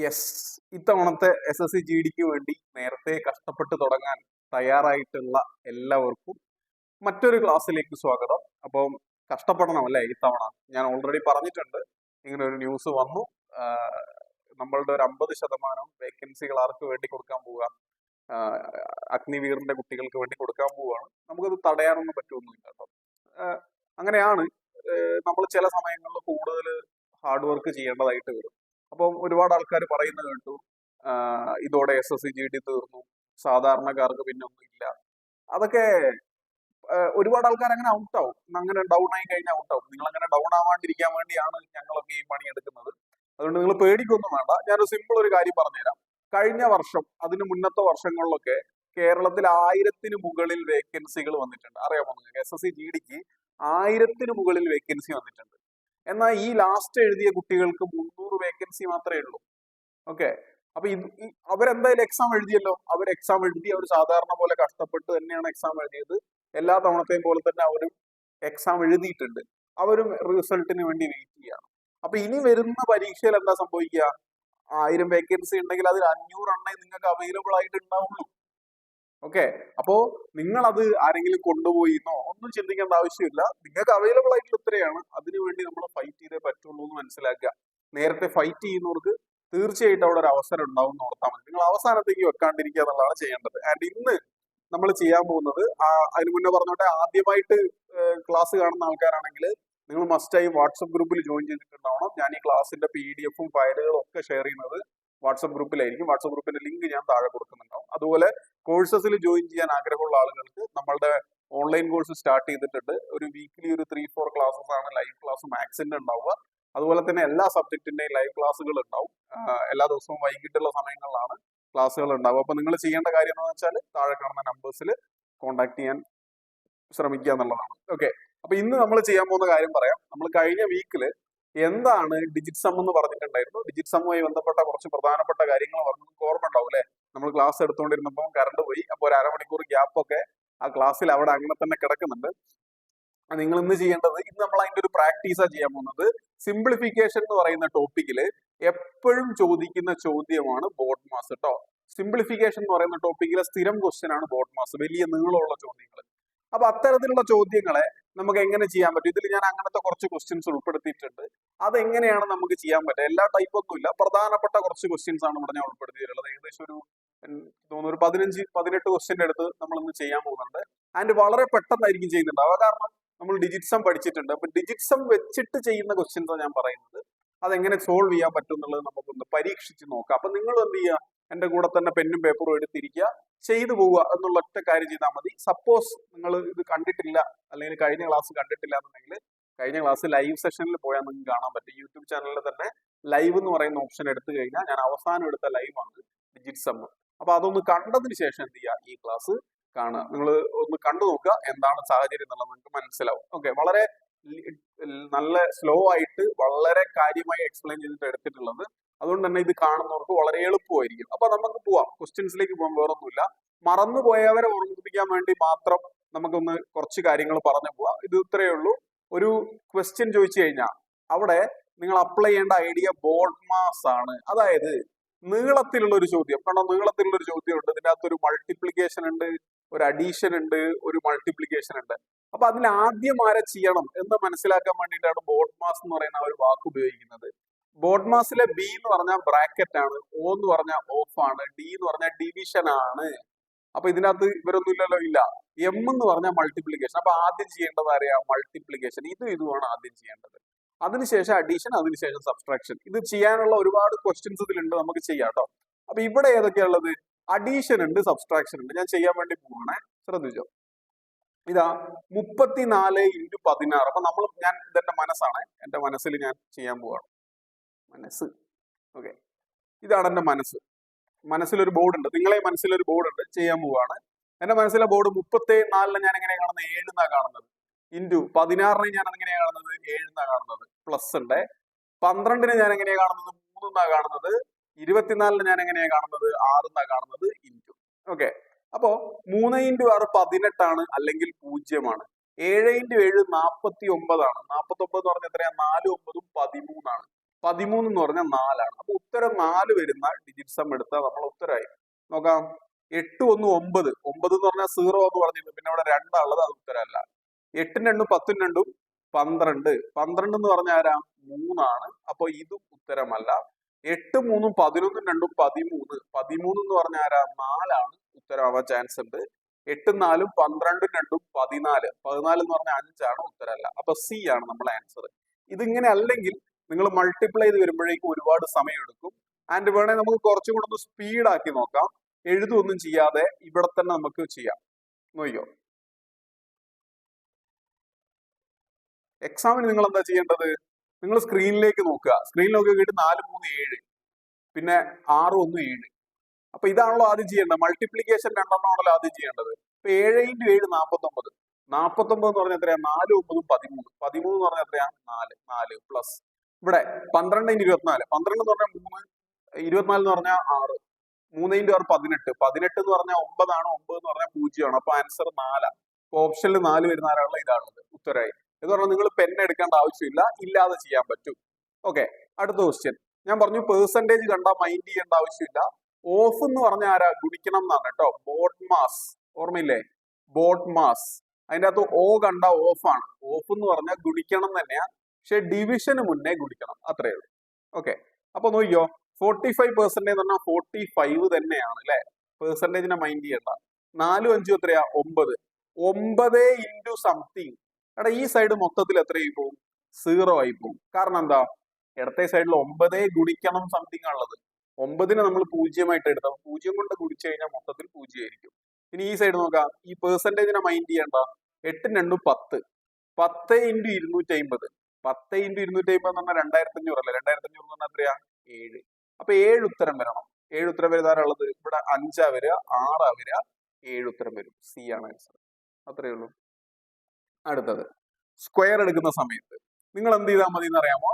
Yes, ഇത്തവണത്തെ SSC GDക്ക് വേണ്ടി നേരത്തെ കഷ്ടപ്പെട്ട് തുടങ്ങാൻ തയ്യാറായിട്ടുള്ള എല്ലാവർക്കും മറ്റൊരു ക്ലാസ്സിലേക്ക് സ്വാഗതം. അപ്പം കഷ്ടപ്പെടണം അല്ലേ ഇത്തവണ? ഞാൻ ഓൾറെഡി പറഞ്ഞിട്ടുണ്ട്, ഇങ്ങനെ ഒരു ന്യൂസ് വന്നു. നമ്മളുടെ ഒരു 50% വേക്കൻസികൾ ആർക്ക് വേണ്ടി കൊടുക്കാൻ പോവുക? അഗ്നിവീറിന്റെ കുട്ടികൾക്ക് വേണ്ടി കൊടുക്കാൻ പോവുകയാണ്. നമുക്കത് തടയാനൊന്നും പറ്റുമൊന്നുമില്ല കേട്ടോ. അങ്ങനെയാണ്. നമ്മൾ ചില സമയങ്ങളിൽ കൂടുതൽ ഹാർഡ് വർക്ക് ചെയ്യേണ്ടതായിട്ട് വരും. അപ്പം ഒരുപാട് ആൾക്കാർ പറയുന്നത് കേട്ടു, ഇതോടെ SSC GD തീർന്നു, സാധാരണക്കാർക്ക് പിന്നെ ഒന്നും ഇല്ല. അതൊക്കെ ഒരുപാട് ആൾക്കാർ അങ്ങനെ ഔട്ടാവും, അങ്ങനെ ഡൗൺ ആയി കഴിഞ്ഞാൽ ഔട്ടാവും. നിങ്ങൾ അങ്ങനെ ഡൗൺ ആവാണ്ടിരിക്കാൻ വേണ്ടിയാണ് ഞങ്ങളൊക്കെ ഈ പണി എടുക്കുന്നത്. അതുകൊണ്ട് നിങ്ങൾ പേടിക്കൊന്നും വേണ്ട. ഞാനൊരു സിമ്പിൾ ഒരു കാര്യം പറഞ്ഞുതരാം. കഴിഞ്ഞ വർഷം, അതിന് മുന്നത്തെ വർഷങ്ങളിലൊക്കെ കേരളത്തിൽ 1000-ന് മുകളിൽ വേക്കൻസികൾ വന്നിട്ടുണ്ട്. അറിയാമോ നിങ്ങൾക്ക്? SSC GDക്ക് 1000-ന് മുകളിൽ വേക്കൻസി വന്നിട്ടുണ്ട്. എന്നാൽ ഈ ലാസ്റ്റ് എഴുതിയ കുട്ടികൾക്ക് 300 വേക്കൻസി മാത്രമേ ഉള്ളൂ. ഓക്കെ, അപ്പൊ അവരെന്തായാലും എക്സാം എഴുതിയല്ലോ. അവർ എക്സാം എഴുതി, അവർ സാധാരണ പോലെ കഷ്ടപ്പെട്ട് തന്നെയാണ് എക്സാം എഴുതിയത്. എല്ലാ തവണത്തെയും പോലെ തന്നെ അവരും എക്സാം എഴുതിയിട്ടുണ്ട്. അവരും റിസൾട്ടിന് വേണ്ടി വെയിറ്റ് ചെയ്യാണ്. അപ്പൊ ഇനി വരുന്ന പരീക്ഷയിൽ എന്താ സംഭവിക്കുക? 1000 വേക്കൻസി ഉണ്ടെങ്കിൽ അതിൽ 500 എണ്ണേ നിങ്ങൾക്ക് അവൈലബിൾ ആയിട്ട് ഉണ്ടാവുള്ളൂ. ഓക്കെ, അപ്പോ നിങ്ങൾ അത് ആരെങ്കിലും കൊണ്ടുപോയിന്നോ ഒന്നും ചിന്തിക്കേണ്ട ആവശ്യമില്ല. നിങ്ങൾക്ക് അവൈലബിൾ ആയിട്ടുള്ള ഇത്രയാണ്. അതിനുവേണ്ടി നമ്മൾ ഫൈറ്റ് ചെയ്തേ പറ്റുള്ളൂ എന്ന് മനസ്സിലാക്കുക. നേരത്തെ ഫൈറ്റ് ചെയ്യുന്നവർക്ക് തീർച്ചയായിട്ടും അവിടെ ഒരു അവസരം ഉണ്ടാവും എന്ന് ഓർത്താൽ മതി. നിങ്ങൾ അവസാനത്തേക്ക് വെക്കാണ്ടിരിക്കുക എന്നുള്ളതാണ് ചെയ്യേണ്ടത്. ആൻഡ് ഇന്ന് നമ്മൾ ചെയ്യാൻ പോകുന്നത്, അതിന് മുന്നേ പറഞ്ഞോട്ടെ, ആദ്യമായിട്ട് ക്ലാസ് കാണുന്ന ആൾക്കാരാണെങ്കിൽ നിങ്ങൾ മസ്റ്റായി വാട്സപ്പ് ഗ്രൂപ്പിൽ ജോയിൻ ചെയ്തിട്ടുണ്ടാവണം. ഞാൻ ഈ ക്ലാസ്സിന്റെ PDF-ഉം ഫയലുകളും ഒക്കെ ഷെയർ ചെയ്യുന്നത് വാട്സപ്പ് ഗ്രൂപ്പിലായിരിക്കും. വാട്സപ്പ് ഗ്രൂപ്പിന്റെ ലിങ്ക് ഞാൻ താഴെ കൊടുക്കുന്നുണ്ടാവും. അതുപോലെ കോഴ്സസിൽ ജോയിൻ ചെയ്യാൻ ആഗ്രഹമുള്ള ആളുകൾക്ക് നമ്മളുടെ ഓൺലൈൻ കോഴ്സ് സ്റ്റാർട്ട് ചെയ്തിട്ടുണ്ട്. ഒരു വീക്കിലി ഒരു 3-4 ക്ലാസ്സസ് ആണ് ലൈവ് ക്ലാസ് മാത്സിന്റെ ഉണ്ടാവുക. അതുപോലെ തന്നെ എല്ലാ സബ്ജക്റ്റിന്റെയും ലൈവ് ക്ലാസ്സുകൾ ഉണ്ടാവും. എല്ലാ ദിവസവും വൈകിട്ടുള്ള സമയങ്ങളിലാണ് ക്ലാസ്സുകൾ ഉണ്ടാവും. അപ്പൊ നിങ്ങൾ ചെയ്യേണ്ട കാര്യം എന്ന് വെച്ചാൽ താഴെ കാണുന്ന നമ്പേഴ്സിൽ കോൺടാക്ട് ചെയ്യാൻ ശ്രമിക്കുക എന്നുള്ളതാണ്. ഓക്കെ, അപ്പൊ ഇന്ന് നമ്മൾ ചെയ്യാൻ പോകുന്ന കാര്യം പറയാം. നമ്മൾ കഴിഞ്ഞ വീക്കിൽ എന്താണ് ഡിജിറ്റ് സം എന്ന് പറഞ്ഞിട്ടുണ്ടായിരുന്നു. ഡിജിറ്റ് സമ്മുമായി ബന്ധപ്പെട്ട കുറച്ച് പ്രധാനപ്പെട്ട കാര്യങ്ങൾ പറഞ്ഞു. ഓർമ്മ ഉണ്ടാവും അല്ലെ? നമ്മൾ ക്ലാസ് എടുത്തുകൊണ്ടിരുന്നപ്പോൾ കറണ്ട് പോയി. അപ്പോൾ ഒരു അരമണിക്കൂർ ഗ്യാപ്പൊക്കെ ആ ക്ലാസ്സിൽ അവിടെ അങ്ങനെ തന്നെ കിടക്കുന്നുണ്ട്. നിങ്ങൾ ഇന്ന് ചെയ്യേണ്ടത്, ഇന്ന് നമ്മൾ അതിന്റെ ഒരു പ്രാക്ടീസാണ് ചെയ്യാൻ പോകുന്നത്. സിംപ്ലിഫിക്കേഷൻ എന്ന് പറയുന്ന ടോപ്പിക്കിൽ എപ്പോഴും ചോദിക്കുന്ന ചോദ്യമാണ് ബോർഡ് മാസ് കേട്ടോ. സിംപ്ലിഫിക്കേഷൻ എന്ന് പറയുന്ന ടോപ്പിക്കിലെ സ്ഥിരം ക്വസ്റ്റ്യൻ ആണ് ബോർഡ് മാസ്, വലിയ നീളമുള്ള ചോദ്യങ്ങൾ. അപ്പൊ അത്തരത്തിലുള്ള ചോദ്യങ്ങളെ നമുക്ക് എങ്ങനെ ചെയ്യാൻ പറ്റും? ഇതിൽ ഞാൻ അങ്ങനത്തെ കുറച്ച് ക്വസ്റ്റ്യൻസ് ഉൾപ്പെടുത്തിയിട്ടുണ്ട്. അതെങ്ങനെയാണ് നമുക്ക് ചെയ്യാൻ പറ്റുക? എല്ലാ ടൈപ്പ് ഒന്നുമില്ല, പ്രധാനപ്പെട്ട കുറച്ച് ക്വസ്റ്റ്യൻസ് ആണ് ഇവിടെ ഞാൻ ഉൾപ്പെടുത്തിയിട്ടുള്ളത്. ഏകദേശം ഒരു തോന്നുന്നു ഒരു 15-18 ക്വസ്റ്റ്യന്റെ അടുത്ത് നമ്മൾ ഇന്ന് ചെയ്യാൻ പോകുന്നുണ്ട്. ആൻഡ് വളരെ പെട്ടെന്നായിരിക്കും ചെയ്യുന്നുണ്ടാവുക, കാരണം നമ്മൾ ഡിജിറ്റ് സം പഠിച്ചിട്ടുണ്ട്. അപ്പൊ ഡിജിറ്റ് സം വെച്ചിട്ട് ചെയ്യുന്ന ക്വസ്റ്റ്യൻസ് ഞാൻ പറയുന്നത്. അതെങ്ങനെ സോൾവ് ചെയ്യാൻ പറ്റും എന്നുള്ളത് നമുക്കൊന്ന് പരീക്ഷിച്ച് നോക്കാം. അപ്പൊ നിങ്ങൾ എന്ത് ചെയ്യുക? എന്റെ കൂടെ തന്നെ പെന്നും പേപ്പറും എടുത്തിരിക്കുക, ചെയ്തു പോവുക എന്നുള്ള ഒറ്റ കാര്യം ചെയ്താൽ മതി. സപ്പോസ് നിങ്ങൾ ഇത് കണ്ടിട്ടില്ല, അല്ലെങ്കിൽ കഴിഞ്ഞ ക്ലാസ് കണ്ടിട്ടില്ല എന്നുണ്ടെങ്കിൽ കഴിഞ്ഞ ക്ലാസ് ലൈവ് സെഷനിൽ പോയാൽ നിങ്ങൾക്ക് കാണാൻ പറ്റും. യൂട്യൂബ് ചാനലിൽ തന്നെ ലൈവ് എന്ന് പറയുന്ന ഓപ്ഷൻ എടുത്തു കഴിഞ്ഞാൽ ഞാൻ അവസാനം എടുത്ത ലൈവാണ് ഡിജിറ്റ് സം. അപ്പൊ അതൊന്ന് കണ്ടതിന് ശേഷം എന്ത് ചെയ്യുക? ഈ ക്ലാസ് കാണുക. നിങ്ങൾ ഒന്ന് കണ്ടു നോക്കുക, എന്താണ് സാഹചര്യം എന്നുള്ളത് നിങ്ങൾക്ക് മനസ്സിലാവും. ഓക്കെ, വളരെ നല്ല സ്ലോ ആയിട്ട് വളരെ കാര്യമായി എക്സ്പ്ലെയിൻ ചെയ്തിട്ട് എടുത്തിട്ടുള്ളത്. അതുകൊണ്ട് തന്നെ ഇത് കാണുന്നവർക്ക് വളരെ എളുപ്പമായിരിക്കും. അപ്പൊ നമുക്ക് പോവാം, ക്വസ്റ്റ്യൻസിലേക്ക് പോകാൻ. വേറൊന്നുമില്ല, മറന്നുപോയവരെ ഓർമ്മിപ്പിക്കാൻ വേണ്ടി മാത്രം നമുക്കൊന്ന് കുറച്ച് കാര്യങ്ങൾ പറഞ്ഞു പോവാം. ഇത് ഇത്രയേ ഉള്ളൂ. ഒരു ക്വസ്റ്റ്യൻ ചോദിച്ചു കഴിഞ്ഞാൽ അവിടെ നിങ്ങൾ അപ്ലൈ ചെയ്യേണ്ട ഐഡിയ ബോർഡ് മാസ് ആണ്. അതായത് നീളത്തിലുള്ള ഒരു ചോദ്യം. കാരണം നീളത്തിലുള്ള ഒരു ചോദ്യം ഉണ്ട്, ഇതിന്റെ അകത്ത് ഒരു മൾട്ടിപ്ലിക്കേഷൻ ഉണ്ട്, ഒരു അഡീഷൻ ഉണ്ട്, ഒരു മൾട്ടിപ്ലിക്കേഷൻ ഉണ്ട്. അപ്പൊ അതിൽ ആദ്യം ആരെ ചെയ്യണം എന്ന് മനസ്സിലാക്കാൻ വേണ്ടിയിട്ടാണ് ബോർഡ് മാസ് എന്ന് പറയുന്ന ഒരു വാക്ക് ഉപയോഗിക്കുന്നത്. ബോർഡ് മാസിലെ B എന്ന് പറഞ്ഞാൽ ബ്രാക്കറ്റ് ആണ്, O എന്ന് പറഞ്ഞാൽ ഓഫ് ആണ്, D എന്ന് പറഞ്ഞാൽ ഡിവിഷൻ ആണ്. അപ്പൊ ഇതിനകത്ത് ഇവരൊന്നും ഇല്ലല്ലോ, ഇല്ല. M എന്ന് പറഞ്ഞാൽ മൾട്ടിപ്ലിക്കേഷൻ. അപ്പൊ ആദ്യം ചെയ്യേണ്ടത് അറിയാം, മൾട്ടിപ്ലിക്കേഷൻ. ഇതുമാണ് ആദ്യം ചെയ്യേണ്ടത്. അതിനുശേഷം അഡീഷൻ, അതിനുശേഷം സബ്സ്ട്രാക്ഷൻ. ഇത് ചെയ്യാനുള്ള ഒരുപാട് ക്വസ്റ്റ്യൻസ് ഇതിലുണ്ട്, നമുക്ക് ചെയ്യാം കേട്ടോ. അപ്പൊ ഇവിടെ ഏതൊക്കെയാ ഉള്ളത്? അഡീഷൻ ഉണ്ട്, സബ്സ്ട്രാക്ഷൻ ഉണ്ട്. ഞാൻ ചെയ്യാൻ വേണ്ടി പോവാണേ, ശ്രദ്ധിച്ചോ. ഇതാ 34 × 16. അപ്പൊ ഇതെന്റെ മനസ്സാണ്, എന്റെ മനസ്സിൽ ഞാൻ ചെയ്യാൻ പോവാണ്. മനസ്സ്. ഓക്കെ, ഇതാണ് എന്റെ മനസ്സ്. മനസ്സിലൊരു ബോർഡ് ഉണ്ട്, നിങ്ങളെ മനസ്സിലൊരു ബോർഡ് ഉണ്ട്, ചെയ്യാൻ പോവാണ്. എന്റെ മനസ്സിലെ ബോർഡ് 34 ഞാൻ എങ്ങനെയാണ് കാണുന്നത്? 7 എന്നാ കാണുന്നത്. ഇൻറ്റു 16 ഞാൻ എങ്ങനെയാ കാണുന്നത്? 7 എന്നാ കാണുന്നത്. പ്ലസ് ഉണ്ട്. 12 ഞാൻ എങ്ങനെയാ കാണുന്നത്? 3 എന്നാ കാണുന്നത്. 24 ഞാൻ എങ്ങനെയാ കാണുന്നത്? 6 എന്നാ കാണുന്നത്. ഇൻറ്റു. ഓക്കെ, അപ്പോ 3 × 6 18 ആണ്, അല്ലെങ്കിൽ 0 ആണ്. 7 × 7 49 ആണ്. 49 എന്ന് പറഞ്ഞാൽ എത്രയാ? 4 9 13 ആണ്. 13 എന്ന് പറഞ്ഞാൽ 4 അപ്പൊ ഉത്തരം 4 വരുന്ന ഡിജിറ്റ് സം എടുത്താൽ നമ്മൾ ഉത്തരമായി. നോക്കാം. 8 1 9. 9 എന്ന് പറഞ്ഞാൽ 0 എന്ന് പറഞ്ഞിട്ടുണ്ട്. പിന്നെ അവിടെ 2 ഉള്ളത്, അത് ഉത്തരമല്ല. 8 2 10 2 12. 12 എന്ന് പറഞ്ഞാൽ ആരാ? 3 ആണ്. അപ്പൊ ഇതും ഉത്തരമല്ല. 8 3 11 2 13. 13 എന്ന് പറഞ്ഞാൽ ആരാ? 4 ആണ്. ഉത്തരമാവാൻ ചാൻസ് ഉണ്ട്. 8 4 12 2 14. 14 എന്ന് പറഞ്ഞാൽ 5 ആണ്. ഉത്തരമല്ല. അപ്പൊ സി ആണ് നമ്മുടെ ആൻസർ. ഇതിങ്ങനെ അല്ലെങ്കിൽ നിങ്ങൾ മൾട്ടിപ്ലൈ ചെയ്ത് വരുമ്പോഴേക്കും ഒരുപാട് സമയം എടുക്കും. ആൻഡ് വേണേ നമുക്ക് കുറച്ചും കൂടെ ഒന്ന് സ്പീഡാക്കി നോക്കാം. എഴുതൊന്നും ചെയ്യാതെ ഇവിടെ തന്നെ നമുക്ക് ചെയ്യാം. നോക്കിയോ. എക്സാമിന് നിങ്ങൾ എന്താ ചെയ്യേണ്ടത്? നിങ്ങൾ സ്ക്രീനിലേക്ക് നോക്കുക. സ്ക്രീനിൽ നോക്കിയിട്ട് 4 3 7, പിന്നെ 6 1 7. അപ്പൊ ഇതാണല്ലോ ആദ്യം ചെയ്യേണ്ടത്. മൾട്ടിപ്ലിക്കേഷൻ 2 ആണല്ലോ ആദ്യം ചെയ്യേണ്ടത്. ഇപ്പൊ 7 × 7 49. 49 എന്ന് പറഞ്ഞാൽ എത്രയാ? 4 9 13. 13 എന്ന് പറഞ്ഞാൽ എത്രയാ? 4. 4 പ്ലസ് ഇവിടെ 12 × 24. 12 എന്ന് പറഞ്ഞാൽ 3, 24 എന്ന് പറഞ്ഞാൽ 6. 3 × 6 18. 18 എന്ന് പറഞ്ഞാൽ 9 ആണ്. 9 എന്ന് പറഞ്ഞാൽ 0 ആണ്. അപ്പൊ ആൻസർ 4 ആണ്. അപ്പൊ ഓപ്ഷനിൽ 4 വരുന്ന ആരാണല്ലോ? ഇതാണുള്ളത്. ഉത്തരമായി. എന്ന് പറഞ്ഞാൽ നിങ്ങൾ പെൻ എടുക്കേണ്ട ആവശ്യമില്ല, ഇല്ലാതെ ചെയ്യാൻ പറ്റും. ഓക്കെ, അടുത്ത ക്വസ്റ്റ്യൻ. ഞാൻ പറഞ്ഞു പെർസെന്റേജ് കണ്ടാൽ മൈൻഡ് ചെയ്യേണ്ട ആവശ്യമില്ല. ഓഫ് എന്ന് പറഞ്ഞ ആരാ? ഗുണിക്കണം എന്നാണ് കേട്ടോ. ബോട്ട് മാസ്, ഓർമ്മയില്ലേ? Boat mass. അതിന്റെ അകത്ത് ഓ കണ്ട ഓഫ് ആണ്. ഓഫ് എന്ന് പറഞ്ഞാൽ ഗുണിക്കണം തന്നെയാ, പക്ഷെ ഡിവിഷന് മുന്നേ ഗുണിക്കണം, അത്രയേ ഉള്ളൂ. ഓക്കെ, അപ്പൊ നോക്കിയോ. 45% എന്ന് പറഞ്ഞാൽ 45 തന്നെയാണ് അല്ലെ. പെർസെന്റേജിനെ മൈൻഡ് ചെയ്യണ്ട. 4 5 എത്രയാ? 9. 9 ഇൻറ്റു സംതിങ്. എടാ ഈ സൈഡ് മൊത്തത്തിൽ എത്രയായി പോകും? 0 ആയി പോകും. കാരണം എന്താ? ഇടത്തെ സൈഡിൽ 9 ഗുണിക്കണം സംതിങ് ആണുള്ളത്. 9നെ നമ്മൾ 0 ആയിട്ട് എടുത്താൽ 0 കൊണ്ട് ഗുണിച്ചു കഴിഞ്ഞാൽ മൊത്തത്തിൽ 0 ആയിരിക്കും. ഇനി ഈ സൈഡ് നോക്കാം. ഈ പെർസെന്റേജിനെ മൈൻഡ് ചെയ്യണ്ട. 8 2 10. 10 × 250. 10 × 250 എന്ന് പറഞ്ഞാൽ 2500 അല്ലേ? 2500 എന്ന് പറഞ്ഞാൽ എത്രയാ? 7. അപ്പൊ 7 ഉത്തരം വരണം. 7 ഉത്തരം വരുന്നതാരുള്ളത്? ഇവിടെ 5 വരിക, 6 വരിക, 7 ഉത്തരം വരും. സി ആണ് ആൻസർ. അത്രയേ ഉള്ളൂ. അടുത്തത് സ്ക്വയർ എടുക്കുന്ന സമയത്ത് നിങ്ങൾ എന്ത് ചെയ്താൽ മതി എന്നറിയാമോ?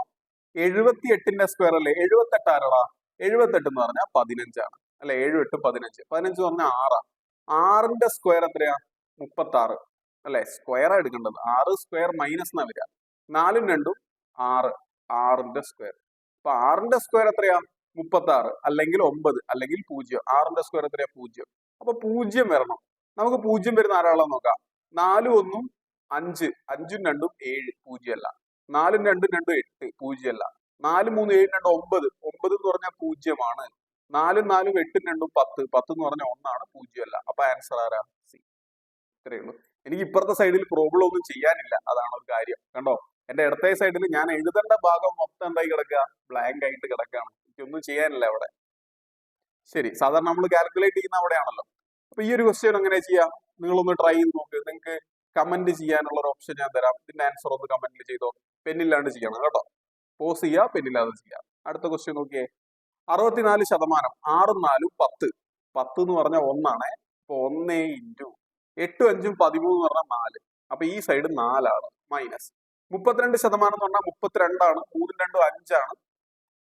78ന്റെ സ്ക്വയർ അല്ലേ? 78 ആരടാ? 78 എന്ന് പറഞ്ഞാൽ 15 ആണ് അല്ലെ? 7 8 15. 15 പറഞ്ഞാൽ 6. 6ന്റെ സ്ക്വയർ എത്രയാ? 36 അല്ലെ? സ്ക്വയറാ എടുക്കേണ്ടത്. 6 സ്ക്വയർ മൈനസ് എന്നാ വരിക. 4 2 6. 6ന്റെ സ്ക്വയർ. അപ്പൊ 6ന്റെ സ്ക്വയർ എത്രയാ? 36 അല്ലെങ്കിൽ 9 അല്ലെങ്കിൽ 0. 6ന്റെ സ്ക്വയർ എത്രയാ? 0. അപ്പൊ 0 വരണം. നമുക്ക് 0 വരുന്ന ആരാളെ നോക്കാം. 4 1 5. 5 2 7. 0 അല്ല. 4 2 2 8. 0 അല്ല. 4 3 7 2 9. 9 എന്ന് പറഞ്ഞാൽ 0 ആണ്. 4 4 8 2 10. 10 എന്ന് പറഞ്ഞാൽ 1 ആണ്. 0 അല്ല. അപ്പൊ ആൻസർ ആരാ? സി. ഇത്രയേ ഉള്ളൂ. എനിക്ക് ഇപ്പുറത്തെ സൈഡിൽ പ്രോബ്ലം ഒന്നും ചെയ്യാനില്ല, അതാണ് ഒരു കാര്യം. കണ്ടോ, എന്റെ ഇടത്തെ സൈഡിൽ ഞാൻ എഴുതേണ്ട ഭാഗം മൊത്തം എന്തായി കിടക്കുക? ബ്ലാങ്ക് ആയിട്ട് കിടക്കുകയാണ്. എനിക്കൊന്നും ചെയ്യാനില്ല അവിടെ. ശരി, സാധാരണ നമ്മൾ കാൽക്കുലേറ്റ് ചെയ്യുന്ന അവിടെയാണല്ലോ. അപ്പൊ ഈ ഒരു ക്വസ്റ്റ്യൻ എങ്ങനെ ചെയ്യാം? നിങ്ങളൊന്ന് ട്രൈ ചെയ്ത് നോക്ക്. നിങ്ങൾക്ക് കമന്റ് ചെയ്യാനുള്ള ഒരു ഓപ്ഷൻ ഞാൻ തരാം. ഇതിന്റെ ആൻസർ ഒന്ന് കമന്റിൽ ചെയ്തോ. പെന്നില്ലാണ്ട് ചെയ്യണം കേട്ടോ. പോസ് ചെയ്യുക, പെന്നില്ലാതെ ചെയ്യാം. അടുത്ത ക്വസ്റ്റ്യൻ നോക്കിയേ. 64%. 6 4 10. 10 എന്ന് പറഞ്ഞാൽ 1 ആണ്. അപ്പൊ 1 ഇൻറ്റു 8 5 13 എന്ന് പറഞ്ഞാൽ 4. അപ്പൊ ഈ സൈഡ് 4 ആണ്. മൈനസ് 32% എന്ന് പറഞ്ഞാൽ 32 ആണ്. 3 2 5 ആണ്.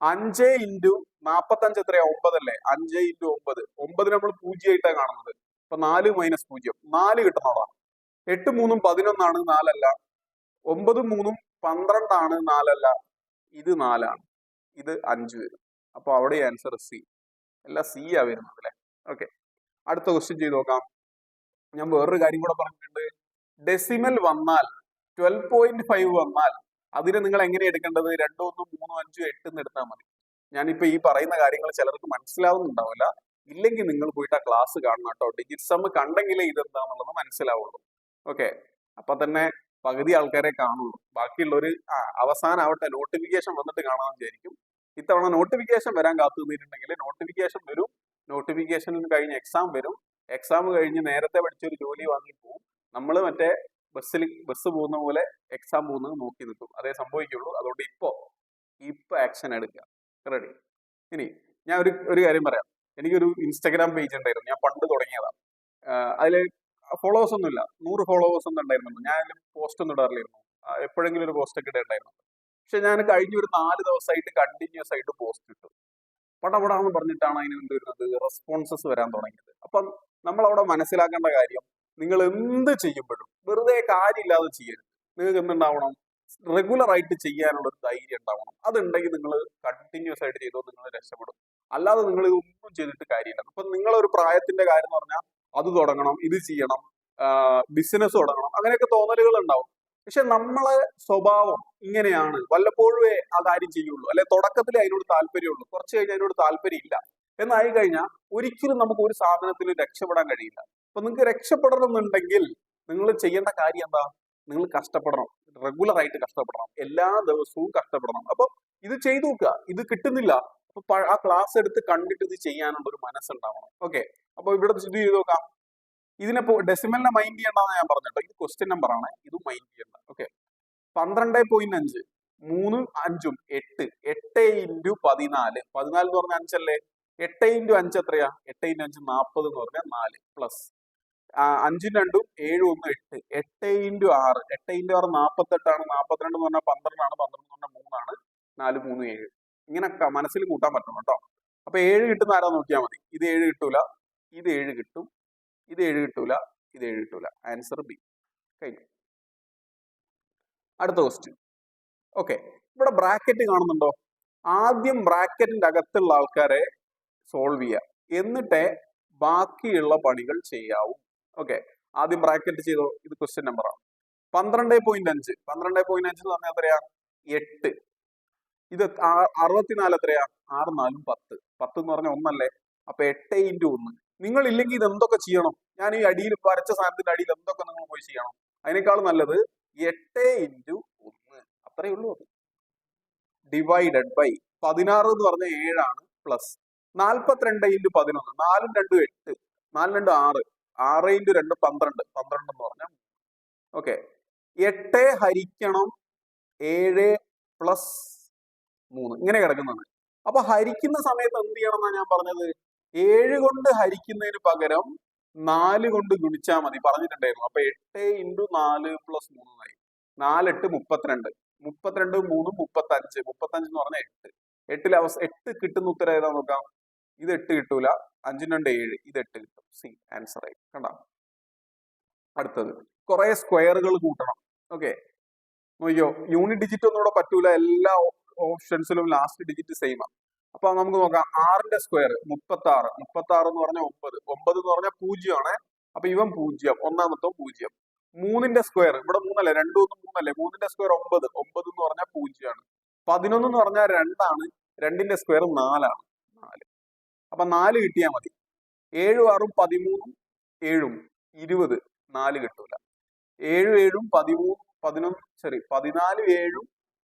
5 ഇൻറ്റു 45 എത്രയാ? 9 അല്ലേ? 5 ഇൻറ്റു 9. 9 നമ്മൾ 0 ആയിട്ടാണ് കാണുന്നത്. അപ്പൊ 4 മൈനസ് 0 4 കിട്ടണോടാ. 8 3 11 ആണ്. 4 അല്ല. 9 3 12 ആണ്. 4 അല്ല. ഇത് 4 ആണ്. ഇത് 5 വരും. അപ്പൊ അവിടെ ആൻസർ സി. എല്ലാം സി ആ വരുന്നത് അല്ലെ? ഓക്കെ, അടുത്ത ക്വസ്റ്റ്യൻ ചെയ്ത് നോക്കാം. ഞാൻ വേറൊരു കാര്യം കൂടെ പറഞ്ഞിട്ടുണ്ട്. ഡെസിമൽ വന്നാൽ 12.5 വന്നാൽ അതിനെ നിങ്ങൾ എങ്ങനെ എടുക്കേണ്ടത്? 2 1 3 5 8 എന്ന് എടുത്താൽ മതി. ഞാനിപ്പോ ഈ പറയുന്ന കാര്യങ്ങൾ ചിലർക്ക് മനസ്സിലാവുന്നുണ്ടാവില്ല. ഇല്ലെങ്കിൽ നിങ്ങൾ പോയിട്ട് ആ ക്ലാസ് കാണണം കേട്ടോ. ഡിജിറ്റ് സം കണ്ടെങ്കിലേ ഇതെന്താന്നുള്ളത് മനസ്സിലാവുള്ളൂ. ഓക്കെ, അപ്പൊ തന്നെ പകുതി ആൾക്കാരെ കാണുള്ളൂ. ബാക്കിയുള്ളവര് അവസാനം ആവട്ടെ, നോട്ടിഫിക്കേഷൻ വന്നിട്ട് കാണാമെന്ന് വിചാരിക്കും. ഇത്തവണ നോട്ടിഫിക്കേഷൻ വരാൻ കാത്തു നിന്നിട്ടുണ്ടെങ്കിൽ നോട്ടിഫിക്കേഷൻ വരും. നോട്ടിഫിക്കേഷൻ കഴിഞ്ഞ് എക്സാം വരും. എക്സാം കഴിഞ്ഞ് നേരത്തെ പഠിച്ചൊരു ജോലി വാങ്ങി പോകും. നമ്മൾ മറ്റേ ബസ് പോകുന്ന പോലെ എക്സാം പോകുന്നത് നോക്കി നിൽക്കും. അതേ സംഭവിക്കുള്ളൂ. അതുകൊണ്ട് ഇപ്പൊ ആക്ഷൻ എടുക്കുക. റെഡി? ഇനി ഞാൻ ഒരു കാര്യം പറയാം. എനിക്കൊരു ഇൻസ്റ്റാഗ്രാം പേജ് ഉണ്ടായിരുന്നു. ഞാൻ പണ്ട് തുടങ്ങിയതാണ്. അതിൽ ഫോളോവേഴ്സ് ഒന്നുമില്ല. 100 ഫോളോവേഴ്സ് ഒന്നും ഉണ്ടായിരുന്നുള്ളൂ. ഞാൻ അതിൽ പോസ്റ്റ് ഒന്നും ഇടാറില്ലായിരുന്നു. എപ്പോഴെങ്കിലും ഒരു പോസ്റ്റ് ഒക്കെ ഇടേണ്ടായിരുന്നു. പക്ഷെ ഞാൻ കഴിഞ്ഞ ഒരു 4 ദിവസമായിട്ട് കണ്ടിന്യൂസ് ആയിട്ട് പോസ്റ്റ് ഇട്ടു. പടപടാന്ന് പറഞ്ഞിട്ടാണ് അതിന് എന്ത് വരുന്നത്? റെസ്പോൺസസ് വരാൻ തുടങ്ങിയത്. അപ്പം നമ്മൾ അവിടെ മനസ്സിലാക്കേണ്ട കാര്യം, നിങ്ങൾ എന്ത് ചെയ്യുമ്പോഴും വെറുതെ കാര്യമില്ലാതെ ചെയ്യരുത്. നിങ്ങൾക്ക് എന്തുണ്ടാവണം? റെഗുലർ ആയിട്ട് ചെയ്യാനുള്ള ഒരു ധൈര്യം ഉണ്ടാവണം. അതുണ്ടെങ്കിൽ നിങ്ങൾ കണ്ടിന്യൂസ് ആയിട്ട് ചെയ്തോ, നിങ്ങൾ രക്ഷപ്പെടും. അല്ലാതെ നിങ്ങൾ ഇതൊന്നും ചെയ്തിട്ട് കാര്യമില്ല. ഇപ്പൊ നിങ്ങളൊരു പ്രായത്തിന്റെ കാര്യം എന്ന് പറഞ്ഞാൽ അത് തുടങ്ങണം, ഇത് ചെയ്യണം, ബിസിനസ് തുടങ്ങണം, അങ്ങനെയൊക്കെ തോന്നലുകൾ ഉണ്ടാവും. പക്ഷെ നമ്മളെ സ്വഭാവം ഇങ്ങനെയാണ്, വല്ലപ്പോഴും ആ കാര്യം ചെയ്യുള്ളൂ, അല്ലെ തുടക്കത്തിൽ അതിനോട് താല്പര്യമുള്ളൂ, കുറച്ച് കഴിഞ്ഞ് അതിനോട് താല്പര്യം ഇല്ല എന്നായി കഴിഞ്ഞാൽ ഒരിക്കലും നമുക്ക് ഒരു സാധനത്തിൽ രക്ഷപ്പെടാൻ കഴിയില്ല. അപ്പൊ നിങ്ങൾക്ക് രക്ഷപ്പെടണം എന്നുണ്ടെങ്കിൽ നിങ്ങൾ ചെയ്യേണ്ട കാര്യം എന്താ? നിങ്ങൾ കഷ്ടപ്പെടണം, റെഗുലർ ആയിട്ട് കഷ്ടപ്പെടണം, എല്ലാ ദിവസവും കഷ്ടപ്പെടണം. അപ്പൊ ഇത് ചെയ്തു നോക്കുക. ഇത് കിട്ടുന്നില്ല, അപ്പൊ ആ ക്ലാസ് എടുത്ത് കണ്ടിട്ട് ഇത് ചെയ്യാനുള്ള ഒരു മനസ്സുണ്ടാവണം. ഓക്കെ, അപ്പൊ ഇവിടെ ഇത് ചെയ്ത് നോക്കാം. ഇതിനിപ്പോ ഡെസിമലിനെ മൈൻഡ് ചെയ്യണ്ടെന്ന് ഞാൻ പറഞ്ഞിട്ടോ, ഇത് ക്വസ്റ്റ്യൻ നമ്പർ ആണ്, ഇത് മൈൻഡ് ചെയ്യണ്ട. ഓക്കെ, 12.5 3 5 8 8 ഇൻറ്റു 14 14 എന്ന് പറഞ്ഞാൽ 5 അല്ലേ? 8 ഇൻറ്റു 5 എത്രയാ? 8 ഇൻറ്റു 5 40 എന്ന് പറഞ്ഞാൽ 4 പ്ലസ് 5 2 7 1 8 8 ഇൻറ്റു 6 8 ഇൻറ്റു 6 48 ആണ്. 42 എന്ന് പറഞ്ഞാൽ 12 ആണ്. 12 എന്ന് പറഞ്ഞാൽ 3 ആണ്. 4 3 7 ഇങ്ങനെ മനസ്സിൽ കൂട്ടാൻ പറ്റണം കേട്ടോ. അപ്പൊ 7 കിട്ടുന്ന ആരാ നോക്കിയാൽ മതി. ഇത് 7 കിട്ടൂല, ഇത് 7 കിട്ടും, ഇത് 7 കിട്ടൂല, ഇത് 7 കിട്ടൂല. Answer B. കഴിഞ്ഞു. അടുത്ത ക്വസ്റ്റ്യൻ. ഓക്കെ, ഇവിടെ ബ്രാക്കറ്റ് കാണുന്നുണ്ടോ? ആദ്യം ബ്രാക്കറ്റിന്റെ അകത്തുള്ള ആൾക്കാരെ സോൾവ് ചെയ്യുക, എന്നിട്ടേ ബാക്കിയുള്ള പണികൾ ചെയ്യാവൂ. ഓക്കെ, ആദ്യം ബ്രാക്കറ്റ് ചെയ്തോ. ഇത് ക്വസ്റ്റ്യൻ നമ്പർ ആണ്. 12.5 12.5 എന്ന് പറഞ്ഞാൽ എത്രയാ? 8. ഇത് 64 എത്രയാ? 6 4 10 10 എന്ന് പറഞ്ഞാൽ 1 അല്ലേ? അപ്പൊ 8 ഇൻറ്റു 1. നിങ്ങൾ ഇല്ലെങ്കിൽ ഇത് എന്തൊക്കെ ചെയ്യണം? ഞാൻ ഈ അടിയിൽ വരച്ച സാധനത്തിന്റെ അടിയിൽ എന്തൊക്കെ നിങ്ങൾ പോയി ചെയ്യണം? അതിനേക്കാൾ നല്ലത് 8 ഇൻറ്റു 1 അത്രയേ ഉള്ളൂ. അത് ഡിവൈഡഡ് ബൈ 16 എന്ന് പറഞ്ഞാൽ 7 ആണ്, പ്ലസ് 42 ഇൻറ്റു 11 4 2 8 4 2 6 6 ഇൻറ്റു 2 12 12 എന്ന് പറഞ്ഞാൽ. ഓക്കെ, 8 ഹരിക്കണം 7 പ്ലസ് 3 ഇങ്ങനെ കിടക്കുന്നത്. അപ്പൊ ഹരിക്കുന്ന സമയത്ത് എന്ത് ചെയ്യണം എന്നാണ് ഞാൻ പറഞ്ഞത്? 7 കൊണ്ട് ഹരിക്കുന്നതിന് പകരം 4 കൊണ്ട് ഗുണിച്ചാൽ മതി, പറഞ്ഞിട്ടുണ്ടായിരുന്നു. അപ്പൊ 8 ഇൻറ്റു 4 പ്ലസ് 3 ആയി. 4 8 32 32 3 35 35 എന്ന് പറഞ്ഞാൽ 8 8 കിട്ടുന്ന ഉത്തരം ഏതാ നോക്കാം. ഇത് 8 കിട്ടൂല, 5 2 7 ഇത് 8 കിട്ടും. സി ആൻസർ ആയി. കണ്ട. അടുത്തത് കുറെ സ്ക്വയറുകൾ കൂട്ടണം. ഓക്കെ, നോക്കിയോ, യൂണിറ്റ് ഡിജിറ്റ് ഒന്നും ഇവിടെ പറ്റൂല, എല്ലാ ഓപ്ഷൻസിലും ലാസ്റ്റ് ഡിജിറ്റ് സെയിം ആണ്. അപ്പൊ നമുക്ക് നോക്കാം. 6ന്റെ സ്ക്വയർ 36 36 എന്ന് പറഞ്ഞാൽ 9 9 എന്ന് പറഞ്ഞാൽ 0 ആണ്. അപ്പൊ ഇവൻ 0, ഒന്നാമത്തെ 0. 3ന്റെ സ്ക്വയർ ഇവിടെ 3 അല്ലേ? 2 1 3 അല്ലേ? 3ന്റെ സ്ക്വയർ 9 9 എന്ന് പറഞ്ഞാൽ 0 ആണ്. 11 എന്ന് പറഞ്ഞാൽ 2 ആണ്. 2ന്റെ സ്ക്വയർ 4 ആണ്. 4. അപ്പൊ 4 കിട്ടിയാൽ മതി. 7 6 13 7 20 4 കിട്ടൂല. 7 7 13 11 14 7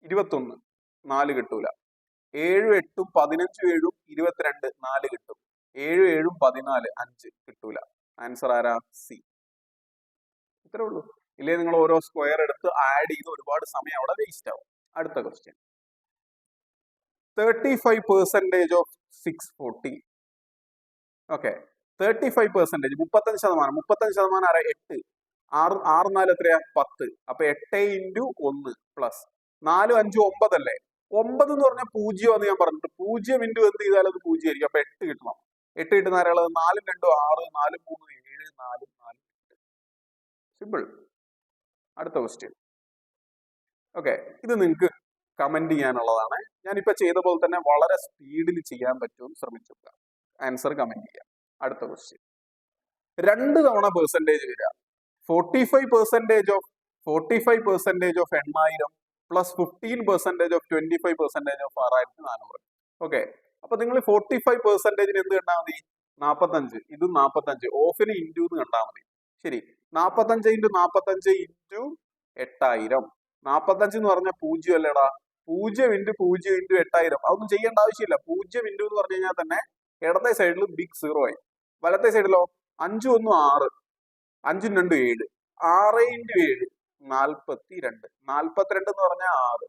21 4 കിട്ടൂല. 7 8 15 7 22 4 കിട്ടും. 7 7 14 5 കിട്ടൂല. ആൻസർ ആരാ? സി. ഇത്രേ ഉള്ളൂ. ഇല്ലേ നിങ്ങൾ ഓരോ സ്ക്വയർ എടുത്ത് ആഡ് ചെയ്ത് ഒരുപാട് സമയം അവിടെ വേസ്റ്റ് ആവും. അടുത്ത ക്വസ്റ്റ്യൻ. 35% ഓഫ് 640. ഓക്കെ, 35% 35%. 35% ആരാ? 8. 6 4 എത്രയാ? 10. അപ്പൊ 8 ഇൻറ്റു 1 പ്ലസ് 4 5 9 അല്ലേ? 9 എന്ന് പറഞ്ഞാൽ 0 എന്ന് ഞാൻ പറഞ്ഞിട്ട് 0 ഇൻറ്റു എന്ത് ചെയ്താലും അത് 0 ആയിരിക്കും. അപ്പൊ 8 കിട്ടണം. 8 കിട്ടുന്ന ആരാളത്? 4 2 6 4 3 7 4 4 സിമ്പിൾ. അടുത്ത ക്വസ്റ്റ്യൻ. ഓക്കെ, ഇത് നിങ്ങൾക്ക് കമന്റ് ചെയ്യാനുള്ളതാണ്. ഞാനിപ്പോ ചെയ്ത പോലെ തന്നെ വളരെ സ്പീഡിൽ ചെയ്യാൻ പറ്റുമെന്ന് ശ്രമിച്ചു. ആൻസർ കമന്റ് ചെയ്യാം. അടുത്ത ക്വസ്റ്റ്യൻ. 2 തവണ പെർസെന്റേജ് വരിക. 45% of 8000 plus 15% of 25% of 6400. Okay, അപ്പൊ നിങ്ങൾ 45% എന്ത് കണ്ടാൽ മതി? 45. ഇത് 45. ഓഫിന് ഇൻറ്റു എന്ന് കണ്ടാൽ മതി. ശരി, 45 ഇൻറ്റു 45 ഇൻറ്റു 8000. 45 എന്ന് പറഞ്ഞാൽ 0 അല്ലേടാ? 0 ഇൻറ്റു 0 ഇൻറ്റു 8000. അതൊന്നും ചെയ്യേണ്ട ആവശ്യമില്ല. 0 ഇൻറ്റു എന്ന് പറഞ്ഞു കഴിഞ്ഞാൽ തന്നെ ഇടത്തെ സൈഡിൽ ബിഗ് 0 ആയി. വലത്തെ സൈഡിലോ 5 1 6 5 2 7 6 ഇൻറ്റു 7 42. 42 എന്ന് പറഞ്ഞാൽ 6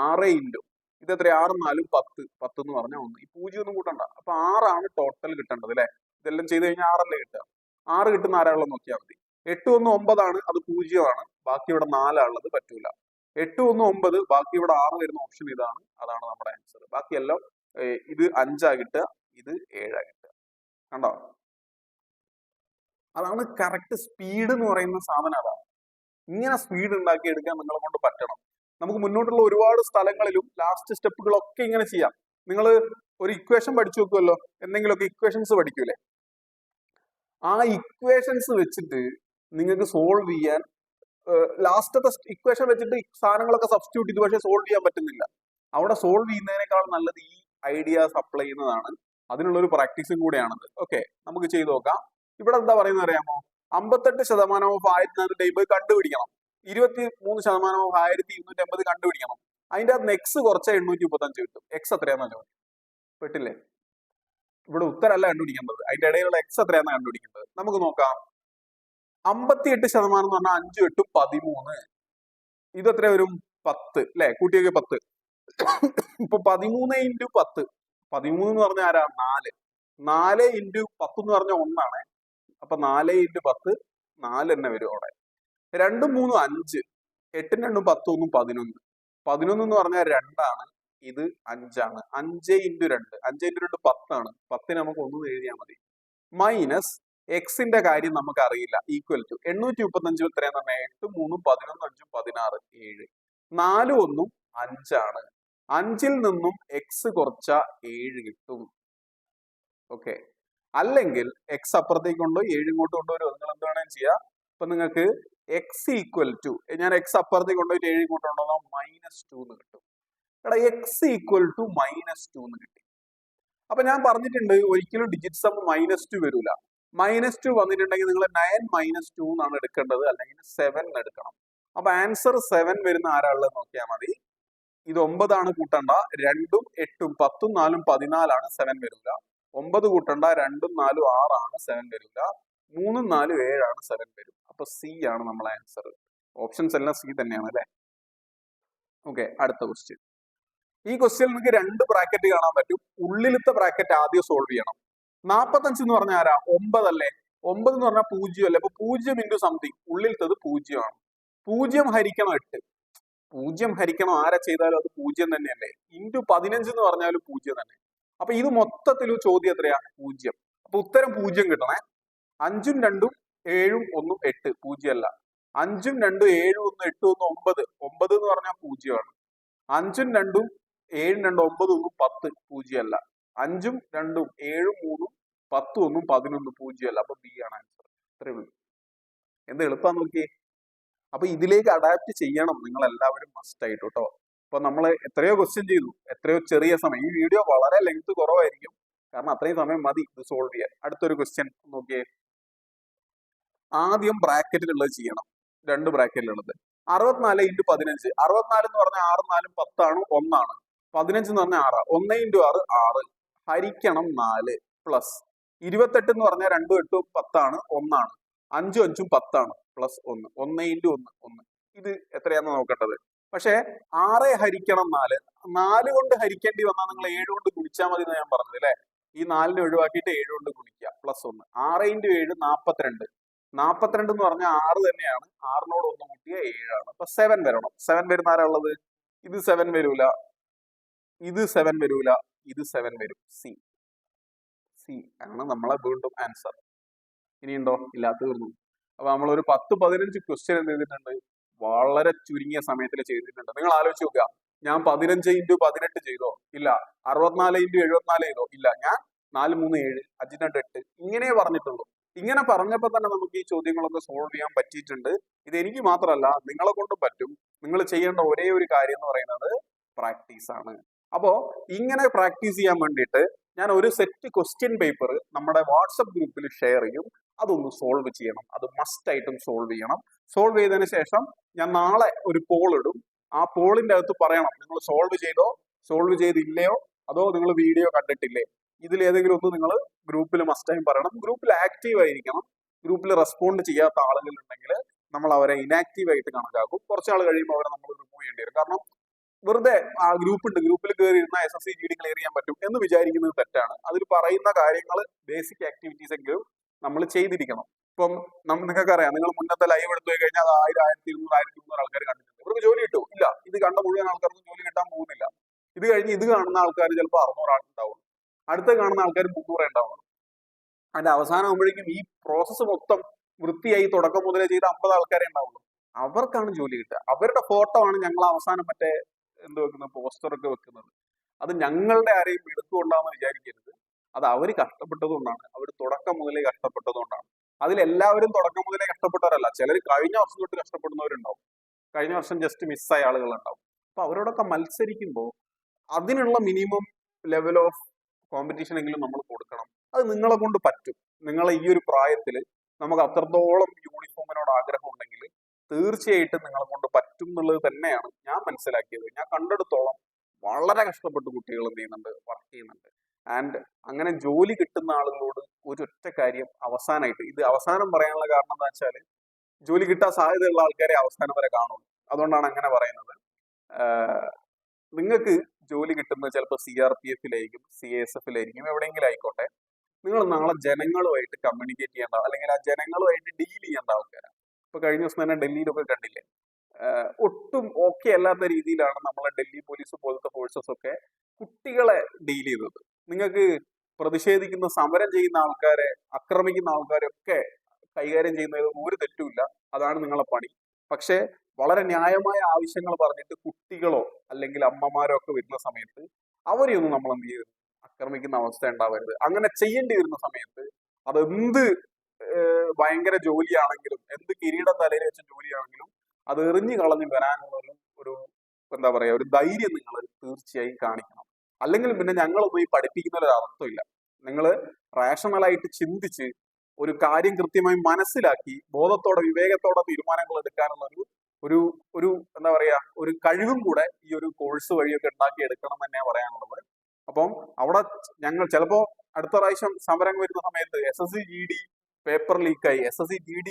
6 ഇൻറ്റു ഇത് എത്ര? 6 4 10 10 എന്ന് പറഞ്ഞാൽ 1. ഈ 0 ഒന്നും കൂട്ടണ്ട. അപ്പൊ 6 ആണ് ടോട്ടൽ കിട്ടേണ്ടത് അല്ലെ? ഇതെല്ലാം ചെയ്ത് കഴിഞ്ഞാൽ 6 അല്ലേ കിട്ടുക? 6 കിട്ടുന്ന ആരാളുള്ളത് നോക്കിയാൽ മതി. 8 1 9 ആണ്, അത് 0 ആണ്. ബാക്കി ഇവിടെ 4 ആണുള്ളത്, പറ്റൂല. 8 1 9, ബാക്കി ഇവിടെ 6 വരുന്ന ഓപ്ഷൻ ഇതാണ്. അതാണ് നമ്മുടെ ആൻസർ. ബാക്കിയെല്ലാം ഇത് 5 കിട്ടുക, ഇത് 7 കിട്ടുക. കണ്ടോ? അതാണ് കറക്റ്റ് സ്പീഡ് എന്ന് പറയുന്ന സാധനം. അതാണ്. ഇങ്ങനെ സ്പീഡ് ഉണ്ടാക്കി എടുക്കാൻ നിങ്ങളെ കൊണ്ട് പറ്റണം. നമുക്ക് മുന്നോട്ടുള്ള ഒരുപാട് സ്ഥലങ്ങളിലും ലാസ്റ്റ് സ്റ്റെപ്പുകളൊക്കെ ഇങ്ങനെ ചെയ്യാം. നിങ്ങൾ ഒരു ഇക്വേഷൻ പഠിച്ചു വെക്കുമല്ലോ, എന്തെങ്കിലുമൊക്കെ ഇക്വേഷൻസ് പഠിക്കൂലേ, ആ ഇക്വേഷൻസ് വെച്ചിട്ട് നിങ്ങൾക്ക് സോൾവ് ചെയ്യാൻ ലാസ്റ്റത്തെ ഇക്വേഷൻ വെച്ചിട്ട് സാധനങ്ങളൊക്കെ സബ്സ്റ്റിറ്റ്യൂട്ട് ചെയ്ത് പക്ഷേ സോൾവ് ചെയ്യാൻ പറ്റുന്നില്ല. അവിടെ സോൾവ് ചെയ്യുന്നതിനേക്കാൾ നല്ലത് ഈ ഐഡിയാസ് അപ്ലൈ ചെയ്യുന്നതാണ്. അതിനുള്ള ഒരു പ്രാക്ടീസും കൂടെയാണത്. ഓക്കെ, നമുക്ക് ചെയ്തു നോക്കാം. ഇവിടെ എന്താ പറയുന്നത് അറിയാമോ? 58% ഓഫ് 1480 കണ്ടുപിടിക്കണം. 23% ഓഫ് 1250 കണ്ടുപിടിക്കണം. അതിന്റെ അകത്ത് എക്സ് കുറച്ച 835 കിട്ടും. എക്സ് എത്രയാണെന്ന് ചോദിക്കും. പെട്ടില്ലേ? ഇവിടെ ഉത്തരമല്ല കണ്ടുപിടിക്കേണ്ടത്, അതിന്റെ ഇടയിലുള്ള എക്സ് എത്രയാണെന്ന് കണ്ടുപിടിക്കേണ്ടത്. നമുക്ക് നോക്കാം. 58% എന്ന് പറഞ്ഞാൽ 5 8 13. ഇത് എത്ര വരും? 10 അല്ലെ? കൂട്ടിയൊക്കെ 10. ഇപ്പൊ 13 × 10. 13 എന്ന് പറഞ്ഞാൽ ആരാ? 4. 4 × 10 എന്ന് പറഞ്ഞാൽ 1 ആണ്. അപ്പൊ 4 × 10 4 തന്നെ വരും അവിടെ. 2 3 5. 8 2 10 1 11. 11 എന്ന് പറഞ്ഞാൽ 2 ആണ്. ഇത് 5 ആണ്. 5 × 2. 5 × 2 10 ആണ്. 10 നമുക്ക് 1 എഴുതിയാൽ മതി. മൈനസ് എക്സിന്റെ കാര്യം നമുക്ക് അറിയില്ല. ഈക്വൽ ടു 835 എത്രയാന്ന് പറഞ്ഞാൽ 8 3 11 5 16 7. 4 1 5 ആണ്. 5ൽ നിന്നും എക്സ് കുറച്ച 7 കിട്ടും. ഓക്കെ, അല്ലെങ്കിൽ എക്സ് അപ്പുറത്തേക്ക് കൊണ്ടോ 7 ഇങ്ങോട്ട് കൊണ്ടുവരും. നിങ്ങൾ എന്ത് വേണമെങ്കിലും ചെയ്യാം. അപ്പൊ നിങ്ങൾക്ക് എക്സ് ഈക്വൽ ടു, ഞാൻ എക്സ് അപ്പുറത്തേക്ക് കൊണ്ടുപോയിട്ട് 7 ഇങ്ങോട്ട് കൊണ്ടുവന്നാൽ -2 എന്ന് കിട്ടും. എടാ എക്സ് ഈക്വൽ ടു -2 എന്ന് കിട്ടി. അപ്പൊ ഞാൻ പറഞ്ഞിട്ടുണ്ട് ഒരിക്കലും ഡിജിറ്റ് സം -2 വരൂല. -2 വന്നിട്ടുണ്ടെങ്കിൽ നിങ്ങൾ 9 - 2 എന്നാണ് എടുക്കേണ്ടത്, അല്ലെങ്കിൽ 7 എടുക്കണം. അപ്പൊ ആൻസർ 7 വരുന്ന ആരാളുള്ളത് നോക്കിയാൽ മതി. ഇത് 9 ആണ് കൂട്ടണ്ട, 2ഉം 8ഉം 10ഉം 4ഉം 14 7 വരില്ല. 9 കൂട്ടണ്ട, 2ഉം 4ഉം 6 ആണ്, 7 വരില്ല. 3ഉം 4ഉം 7 7 വരും. അപ്പൊ സി ആണ് നമ്മളെ ആൻസർ. ഓപ്ഷൻസ് എല്ലാം സി തന്നെയാണ് അല്ലെ? ഓക്കെ, അടുത്ത ക്വസ്റ്റ്യൻ. ഈ ക്വസ്റ്റ്യൻ നിങ്ങൾക്ക് 2 ബ്രാക്കറ്റ് കാണാൻ പറ്റും. ഉള്ളിലത്തെ ബ്രാക്കറ്റ് ആദ്യം സോൾവ് ചെയ്യണം. 45 എന്ന് പറഞ്ഞാൽ ആരാ? 9 അല്ലേ? 9 എന്ന് പറഞ്ഞാൽ 0 അല്ലേ? അപ്പൊ 0 × സംതിങ്, ഉള്ളിലത്തത് 0 ആണ്. 0 ഹരിക്കണം 8. 0 ഹരിക്കണം ആരെ ചെയ്താലും അത് 0 തന്നെയല്ലേ? ഇൻറ്റു 15 എന്ന് പറഞ്ഞാലും 0 തന്നെ. അപ്പൊ ഇത് മൊത്തത്തിൽ ചോദ്യം എത്രയാ? 0. അപ്പൊ ഉത്തരം 0 കിട്ടണേ. 5ഉം 2ഉം 7ഉം 1ഉം 8, 0 അല്ല. 5ഉം 2ഉം 7ഉം 1 8 1 9. 9 എന്ന് പറഞ്ഞാൽ 0 ആണ്. 5ഉം 2ഉം 7ഉം 2 9 1 10, 0 അല്ല. 5ഉം 2ഉം 7ഉം 3ഉം 10 1 11, 0 അല്ല. അപ്പൊ ബി ആണ് ആൻസർ. ഇത്രേ ഉള്ളൂ. എന്ത് എളുപ്പമാണ് നോക്കിയേ. അപ്പൊ ഇതിലേക്ക് അഡാപ്റ്റ് ചെയ്യണം നിങ്ങൾ എല്ലാവരും മസ്റ്റ് ആയിട്ട് കേട്ടോ. അപ്പൊ നമ്മൾ എത്രയോ ക്വസ്റ്റ്യൻ ചെയ്തു, എത്രയോ ചെറിയ സമയം. ഈ വീഡിയോ വളരെ ലെങ്ത് കുറവായിരിക്കും, കാരണം അത്രയും സമയം മതി ഇത് സോൾവ് ചെയ്യാൻ. അടുത്തൊരു ക്വസ്റ്റ്യൻ നോക്കിയേ. ആദ്യം ബ്രാക്കറ്റിലുള്ളത് ചെയ്യണം. 2 ബ്രാക്കറ്റിലുള്ളത് 64 × 15. 64 എന്ന് പറഞ്ഞാൽ 6 4 10 ആണ്, 1 ആണ്. 15 എന്ന് പറഞ്ഞാൽ 6. 1 × 6 6 ഹരിക്കണം 4 പ്ലസ് 28 എന്ന് പറഞ്ഞാൽ 2 8 10 ആണ്, 1 ആണ്. 5 5 10 ആണ്, പ്ലസ് 1. 1 × 1 1. ഇത് എത്രയാന്ന് നോക്കേണ്ടത്. പക്ഷേ 6 ഹരിക്കണം 4. 4 കൊണ്ട് ഹരിക്കേണ്ടി വന്നാൽ നിങ്ങൾ 7 കൊണ്ട് ഗുണിച്ചാൽ മതി എന്ന് ഞാൻ പറഞ്ഞത് അല്ലെ? ഈ 4നെ ഒഴിവാക്കിയിട്ട് 7 കൊണ്ട് ഗുണിക്കുക, പ്ലസ് 1. 6 × 7 42. 42 എന്ന് പറഞ്ഞാൽ 6 തന്നെയാണ്. 6നോട് 1 കൂട്ടിയ 7 ആണ്. അപ്പൊ 7 വരണം. 7 വരുന്ന ആരാ ഉള്ളത്? ഇത് 7 വരൂല, ഇത് 7 വരൂല, ഇത് 7 വരും. സി സി ആണ് നമ്മളെ വീണ്ടും ആൻസർ. ഇനിയുണ്ടോ? ഇല്ല, തീർന്നു. അപ്പൊ നമ്മളൊരു 10 15 ക്വസ്റ്റ്യൻ എന്ത് ചെയ്തിട്ടുണ്ട്? വളരെ ചുരുങ്ങിയ സമയത്തിൽ ചെയ്തിട്ടുണ്ട്. നിങ്ങൾ ആലോചിച്ച് നോക്കുക. ഞാൻ 15 × 18 ചെയ്തോ? ഇല്ല. 64 × 74 ചെയ്തോ? ഇല്ല. ഞാൻ 4 3 7 5 2 8 ഇങ്ങനെ പറഞ്ഞിട്ടുള്ളൂ. ഇങ്ങനെ പറഞ്ഞപ്പോൾ തന്നെ നമുക്ക് ഈ ചോദ്യങ്ങളൊക്കെ സോൾവ് ചെയ്യാൻ പറ്റിയിട്ടുണ്ട്. ഇത് എനിക്ക് മാത്രമല്ല, നിങ്ങളെ കൊണ്ടും പറ്റും. നിങ്ങൾ ചെയ്യേണ്ട ഒരേ ഒരു കാര്യം എന്ന് പറയുന്നത് പ്രാക്ടീസ് ആണ്. അപ്പോ ഇങ്ങനെ പ്രാക്ടീസ് ചെയ്യാൻ വേണ്ടിയിട്ട് ഞാൻ ഒരു സെറ്റ് ക്വസ്റ്റ്യൻ പേപ്പർ നമ്മുടെ വാട്സപ്പ് ഗ്രൂപ്പിൽ ഷെയർ ചെയ്യും. അതൊന്ന് സോൾവ് ചെയ്യണം. അത് മസ്റ്റ് ആയിട്ടും സോൾവ് ചെയ്യണം. സോൾവ് ചെയ്തതിന് ശേഷം ഞാൻ നാളെ ഒരു പോൾ ഇടും. ആ പോളിന്റെ അകത്ത് പറയണം നിങ്ങൾ സോൾവ് ചെയ്തോ, സോൾവ് ചെയ്തില്ലയോ, അതോ നിങ്ങൾ വീഡിയോ കണ്ടിട്ടില്ലേ. ഇതിൽ ഏതെങ്കിലും ഒന്ന് നിങ്ങൾ ഗ്രൂപ്പിൽ മസ്റ്റായും പറയണം. ഗ്രൂപ്പിൽ ആക്റ്റീവ് ആയിരിക്കണം. ഗ്രൂപ്പിൽ റെസ്പോണ്ട് ചെയ്യാത്ത ആളുകൾ ഉണ്ടെങ്കിൽ നമ്മൾ അവരെ ഇനാക്റ്റീവ് ആയിട്ട് കണക്കാക്കും. കുറച്ചാൾ കഴിയുമ്പോൾ അവരെ നമ്മൾ റിമൂവ് ചെയ്യേണ്ടി വരും. കാരണം വെറുതെ ആ ഗ്രൂപ്പ് ഉണ്ട്, ഗ്രൂപ്പിൽ കയറി ഇരുന്ന SSC GD ക്ലിയർ ചെയ്യാൻ പറ്റും എന്ന് വിചാരിക്കുന്നത് തെറ്റാണ്. അതിൽ പറയുന്ന കാര്യങ്ങൾ ബേസിക് ആക്ടിവിറ്റീസ് എങ്കിലും നമ്മൾ ചെയ്തിരിക്കണം. ഇപ്പം നിങ്ങൾക്ക് അറിയാം, നിങ്ങൾ മുന്നത്തെ ലൈവ് എടുത്തു പോയി കഴിഞ്ഞാൽ അത് 1000 1200 1300 ആൾക്കാർ കണ്ടിട്ടുണ്ട്. ഇവർക്ക് ജോലി കിട്ടും? ഇല്ല. ഇത് കണ്ട മുഴുവൻ ആൾക്കാർക്കും ജോലി കിട്ടാൻ പോകുന്നില്ല. ഇത് കഴിഞ്ഞ് ഇത് കാണുന്ന ആൾക്കാർ ചിലപ്പോൾ 600 ആളുണ്ടാവും, അടുത്ത കാണുന്ന ആൾക്കാർ 300 ഉണ്ടാവണം. അതിന്റെ അവസാനം ആകുമ്പോഴേക്കും ഈ പ്രോസസ്സ് മൊത്തം വൃത്തിയായി തുടക്കം മുതലേ ചെയ്ത 50 ആൾക്കാരെ ഉണ്ടാവുള്ളൂ. അവർക്കാണ് ജോലി കിട്ടുക. അവരുടെ ഫോട്ടോ ആണ് ഞങ്ങൾ അവസാനം മറ്റേ എന്ത് വെക്കുന്നത്, പോസ്റ്ററൊക്കെ വെക്കുന്നത്. അത് ഞങ്ങളുടെ ആരെയും എടുത്തുകൊണ്ടാന്ന് വിചാരിക്കരുത്. അത് അവര് കഷ്ടപ്പെട്ടതുകൊണ്ടാണ്. അവർ തുടക്കം മുതലേ കഷ്ടപ്പെട്ടതുകൊണ്ടാണ്. അതിലെല്ലാവരും തുടക്കം മുതലേ കഷ്ടപ്പെട്ടവരല്ല. ചിലർ കഴിഞ്ഞ വർഷം തൊട്ട് കഷ്ടപ്പെടുന്നവരുണ്ടാവും. കഴിഞ്ഞ വർഷം ജസ്റ്റ് മിസ്സായ ആളുകളുണ്ടാവും. അപ്പൊ അവരോടൊക്കെ മത്സരിക്കുമ്പോൾ അതിനുള്ള മിനിമം ലെവൽ ഓഫ് കോമ്പറ്റീഷൻ എങ്കിലും നമ്മൾ കൊടുക്കണം. അത് നിങ്ങളെ കൊണ്ട് പറ്റും. നിങ്ങളെ ഈ ഒരു പ്രായത്തിൽ നമുക്ക് അത്രത്തോളം യൂണിഫോമിനോട് ആഗ്രഹം ഉണ്ടെങ്കിൽ തീർച്ചയായിട്ടും നിങ്ങളെ കൊണ്ട് പറ്റും എന്നുള്ളത് തന്നെയാണ് ഞാൻ മനസ്സിലാക്കിയത്. ഞാൻ കണ്ടെടുത്തോളം വളരെ കഷ്ടപ്പെട്ട് കുട്ടികൾ എന്ത് ചെയ്യുന്നുണ്ട്, വർക്ക് ചെയ്യുന്നുണ്ട്. ആൻഡ് അങ്ങനെ ജോലി കിട്ടുന്ന ആളുകളോട് ഒരൊറ്റ കാര്യം അവസാനമായിട്ട്, ഇത് അവസാനം പറയാനുള്ള കാരണം എന്താ വെച്ചാൽ ജോലി കിട്ടാൻ സാധ്യതയുള്ള ആൾക്കാരെ അവസാനം വരെ കാണുള്ളൂ. അതുകൊണ്ടാണ് അങ്ങനെ പറയുന്നത്. നിങ്ങൾക്ക് ജോലി കിട്ടുന്നത് ചിലപ്പോൾ CRPF-ലായിരിക്കും, CASF-ലായിരിക്കും, എവിടെയെങ്കിലും ആയിക്കോട്ടെ. നിങ്ങൾ നാളെ ജനങ്ങളുമായിട്ട് കമ്മ്യൂണിക്കേറ്റ് ചെയ്യേണ്ട, അല്ലെങ്കിൽ ആ ജനങ്ങളുമായിട്ട് ഡീൽ ചെയ്യേണ്ട ആൾക്കാരാണ്. ഇപ്പൊ കഴിഞ്ഞ ദിവസം തന്നെ ഡൽഹിയിലൊക്കെ കണ്ടില്ലേ, ഒട്ടും ഓക്കെ അല്ലാത്ത രീതിയിലാണ് നമ്മളെ ഡൽഹി പോലീസ് പോലത്തെ ഫോഴ്സസ് ഒക്കെ കുട്ടികളെ ഡീൽ ചെയ്തത്. നിങ്ങൾക്ക് പ്രതിഷേധിക്കുന്ന, സമരം ചെയ്യുന്ന ആൾക്കാരെ, ആക്രമിക്കുന്ന ആൾക്കാരെ ഒക്കെ കൈകാര്യം ചെയ്യുന്നതിൽ ഒരു തെറ്റുമില്ല. അതാണ് നിങ്ങളെ പണി. പക്ഷേ വളരെ ന്യായമായ ആവശ്യങ്ങൾ പറഞ്ഞിട്ട് കുട്ടികളോ അല്ലെങ്കിൽ അമ്മമാരോ ഒക്കെ വരുന്ന സമയത്ത് അവരെയൊന്നും നമ്മൾ എന്ത് ചെയ്യരുത്, ആക്രമിക്കുന്ന അവസ്ഥ ഉണ്ടാവരുത്. അങ്ങനെ ചെയ്യേണ്ടി വരുന്ന സമയത്ത് അതെന്ത് ഭയങ്കര ജോലിയാണെങ്കിലും, എന്ത് കിരീടം തലയിൽ വെച്ച ജോലിയാണെങ്കിലും അത് എറിഞ്ഞു കളഞ്ഞ് വരാനുള്ള ഒരു എന്താ പറയാ, ഒരു ധൈര്യം നിങ്ങൾ തീർച്ചയായും കാണിക്കണം. അല്ലെങ്കിൽ പിന്നെ ഞങ്ങൾ പോയി പഠിപ്പിക്കുന്ന ഒരു അർത്ഥമില്ല. നിങ്ങൾ റാഷണലായിട്ട് ചിന്തിച്ച് ഒരു കാര്യം കൃത്യമായി മനസ്സിലാക്കി ബോധത്തോടെ വിവേകത്തോടെ തീരുമാനങ്ങൾ എടുക്കാനുള്ള ഒരു ഒരു എന്താ പറയാ, ഒരു കഴിവും കൂടെ ഈ ഒരു കോഴ്സ് വഴിയൊക്കെ ഉണ്ടാക്കി എടുക്കണം തന്നെയാണ് പറയാനുള്ളത്. അപ്പം അവിടെ ഞങ്ങൾ ചിലപ്പോ അടുത്ത പ്രാവശ്യം സമരം വരുന്ന സമയത്ത് SSC GD പേപ്പർ ലീക്കായി, SSC GD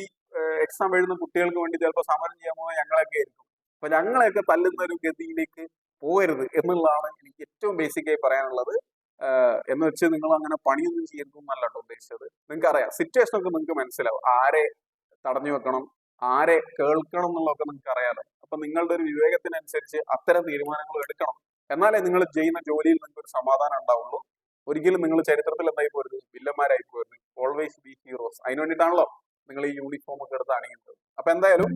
എക്സാം എഴുതുന്ന കുട്ടികൾക്ക് വേണ്ടി ചിലപ്പോൾ സമരം ചെയ്യാൻ പോകുന്നത് ഞങ്ങളൊക്കെ ആയിരിക്കും. അപ്പൊ ഞങ്ങളെയൊക്കെ തല്ലുന്ന ഒരു ഗതിയിലേക്ക് പോകരുത് എന്നുള്ളതാണ് എനിക്ക് ഏറ്റവും ബേസിക്കായി പറയാനുള്ളത്. എന്ന് വെച്ച് നിങ്ങൾ അങ്ങനെ പണിയൊന്നും ചെയ്യരുതെന്നല്ല കേട്ടോ ഉദ്ദേശിച്ചത്. നിങ്ങൾക്ക് അറിയാം, സിറ്റുവേഷൻ ഒക്കെ നിങ്ങൾക്ക് മനസ്സിലാവും, ആരെ തടഞ്ഞു വെക്കണം, ആരെ കേൾക്കണം എന്നുള്ളതൊക്കെ നിങ്ങൾക്ക് അറിയാലോ. അപ്പൊ നിങ്ങളുടെ ഒരു വിവേകത്തിനനുസരിച്ച് അത്തരം തീരുമാനങ്ങൾ എടുക്കണം. എന്നാലേ നിങ്ങൾ ചെയ്യുന്ന ജോലിയിൽ നിങ്ങൾക്ക് ഒരു സമാധാനം ഉണ്ടാവുള്ളൂ. ഒരിക്കലും നിങ്ങൾ ചരിത്രത്തിൽ എന്തായി പോരുത്, വില്ലന്മാരായി പോരുത്. Always be heroes. അതിന് വേണ്ടിയിട്ടാണല്ലോ നിങ്ങൾ ഈ യൂണിഫോം ഒക്കെ എടുത്ത് അണിയുന്നത്. അപ്പൊ എന്തായാലും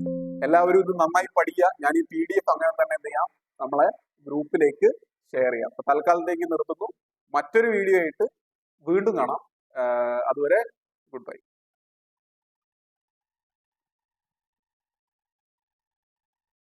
എല്ലാവരും ഇത് നന്നായി പഠിക്കുക. ഞാൻ ഈ PDF അങ്ങനെ തന്നെ എന്ത് ചെയ്യാം, നമ്മളെ ഗ്രൂപ്പിലേക്ക് ഷെയർ ചെയ്യാം. അപ്പൊ തൽക്കാലത്തേക്ക് നിർത്തുന്നു. മറ്റൊരു വീഡിയോ ആയിട്ട് വീണ്ടും കാണാം. അതുവരെ ഗുഡ് ബൈ.